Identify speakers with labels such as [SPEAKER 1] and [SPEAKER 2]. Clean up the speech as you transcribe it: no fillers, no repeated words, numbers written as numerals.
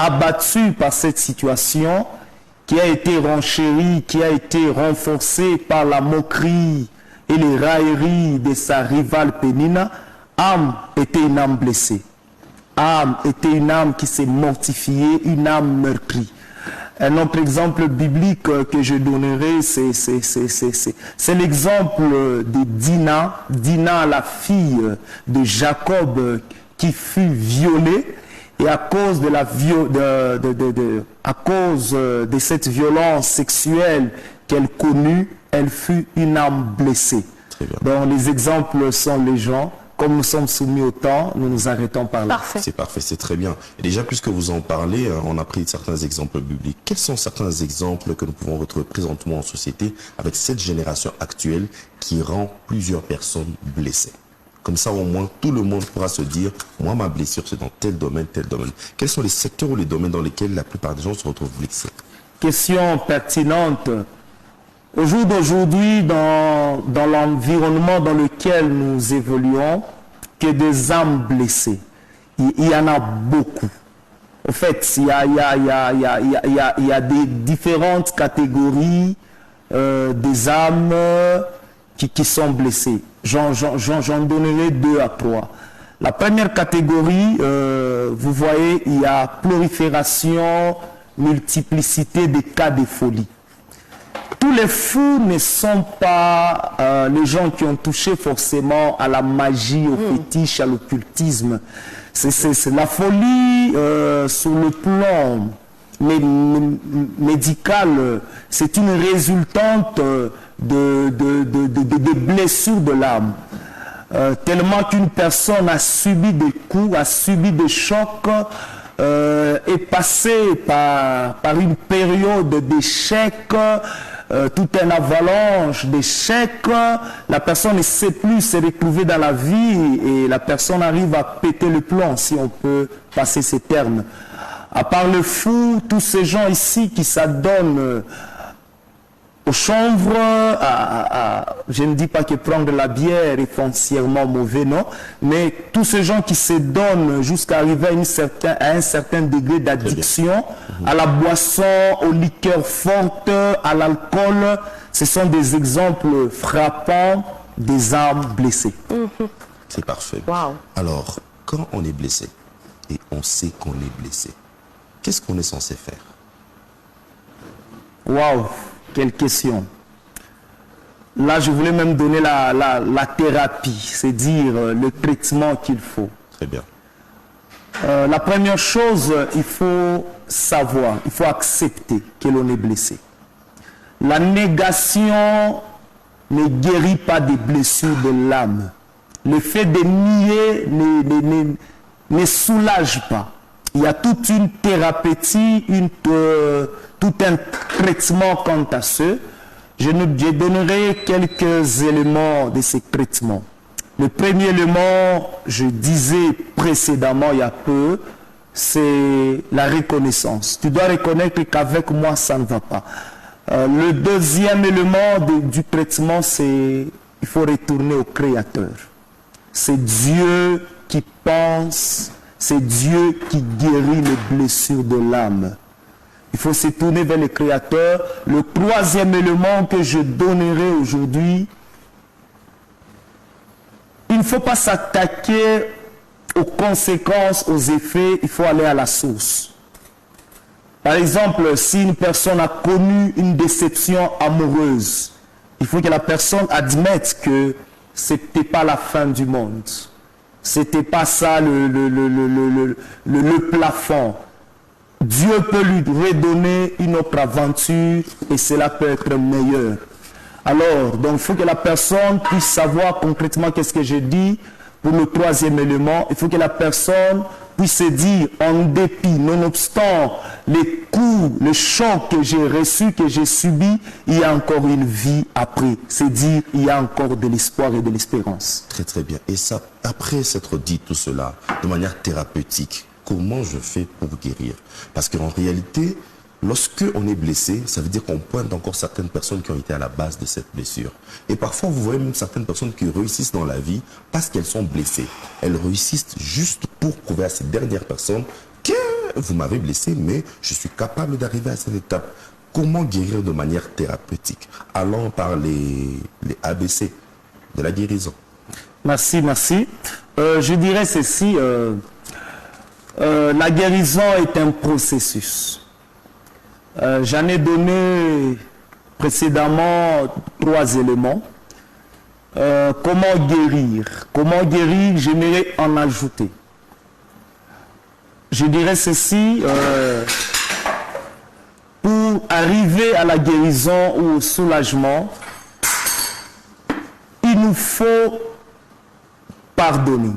[SPEAKER 1] abattu par cette situation, qui a été renchérie, qui a été renforcée par la moquerie et les railleries de sa rivale Pénina, âme était une âme blessée. Âme était une âme qui s'est mortifiée, une âme meurtrie. Un autre exemple biblique que je donnerai, c'est l'exemple de Dina. Dina, la fille de Jacob, qui fut violée. Et à cause de cette violence sexuelle qu'elle connut, elle fut une âme blessée. Donc les exemples sont légion. Comme nous sommes soumis au temps, nous nous arrêtons par là.
[SPEAKER 2] C'est parfait, c'est très bien. Et déjà, puisque vous en parlez, on a pris certains exemples bibliques. Quels sont certains exemples que nous pouvons retrouver présentement en société avec cette génération actuelle qui rend plusieurs personnes blessées? Comme ça, au moins, tout le monde pourra se dire, moi, ma blessure, c'est dans tel domaine, tel domaine. Quels sont les secteurs ou les domaines dans lesquels la plupart des gens se retrouvent blessés?
[SPEAKER 1] Question pertinente. Au jour d'aujourd'hui, dans l'environnement dans lequel nous évoluons, que des âmes blessées. Il y en a beaucoup. En fait, il y a des différentes catégories des âmes qui sont blessées. J'en donnerai 2 à 3. La première catégorie, vous voyez, il y a prolifération, multiplicité des cas de folie. Tous les fous ne sont pas les gens qui ont touché forcément à la magie, au fétiche, à l'occultisme. C'est la folie sur le plan médical. C'est une résultante de blessures de l'âme. Tellement qu'une personne a subi des coups, a subi des chocs, est passée par une période d'échec, tout un avalanche d'échecs, la personne ne sait plus se retrouver dans la vie et la personne arrive à péter le plomb, si on peut passer ces termes. À part le fou, tous ces gens ici qui s'adonnent au chanvre, je ne dis pas que prendre la bière est foncièrement mauvais, non, mais tous ces gens qui se donnent jusqu'à arriver à un certain degré d'addiction, à la boisson, aux liqueurs fortes, à l'alcool, ce sont des exemples frappants des âmes blessées.
[SPEAKER 2] C'est parfait.
[SPEAKER 3] Wow.
[SPEAKER 2] Alors, quand on est blessé, et on sait qu'on est blessé, qu'est-ce qu'on est censé faire?
[SPEAKER 1] Waouh, quelle question. Là, je voulais même donner la thérapie, c'est dire le traitement qu'il faut.
[SPEAKER 2] Très bien.
[SPEAKER 1] La première chose, il faut savoir, il faut accepter que l'on est blessé. La négation ne guérit pas des blessures de l'âme. Le fait de nier ne soulage pas. Il y a toute une thérapeutique, tout un traitement quant à ce. Je donnerai quelques éléments de ces traitements. Le premier élément, je disais précédemment il y a peu, c'est la reconnaissance. Tu dois reconnaître qu'avec moi, ça ne va pas. Le deuxième élément du traitement, c'est il faut retourner au Créateur. C'est Dieu qui pense, c'est Dieu qui guérit les blessures de l'âme. Il faut se tourner vers le Créateur. Le troisième élément que je donnerai aujourd'hui, il ne faut pas s'attaquer aux conséquences, aux effets, il faut aller à la source. Par exemple, si une personne a connu une déception amoureuse, il faut que la personne admette que ce n'était pas la fin du monde. Ce n'était pas ça le plafond. Dieu peut lui redonner une autre aventure et cela peut être meilleur. Alors, donc il faut que la personne puisse savoir concrètement qu'est-ce que je dis. Pour le troisième élément, il faut que la personne puisse se dire, en dépit, nonobstant les coups, les chocs que j'ai reçus, que j'ai subis, il y a encore une vie après. C'est dire, il y a encore de l'espoir et de l'espérance.
[SPEAKER 2] Très très bien. Et ça, après s'être dit tout cela, de manière thérapeutique, comment je fais pour guérir? Parce qu'en réalité, lorsque on est blessé, ça veut dire qu'on pointe encore certaines personnes qui ont été à la base de cette blessure. Et parfois, vous voyez même certaines personnes qui réussissent dans la vie parce qu'elles sont blessées. Elles réussissent juste pour prouver à ces dernières personnes qu'elles vous m'avez blessé, mais je suis capable d'arriver à cette étape. Comment guérir de manière thérapeutique? Allons par les ABC de la guérison.
[SPEAKER 1] Merci, merci. Je dirais ceci, la guérison est un processus. J'en ai donné précédemment 3 éléments. Comment guérir? Comment guérir, j'aimerais en ajouter. Je dirais ceci, pour arriver à la guérison ou au soulagement, il nous faut pardonner.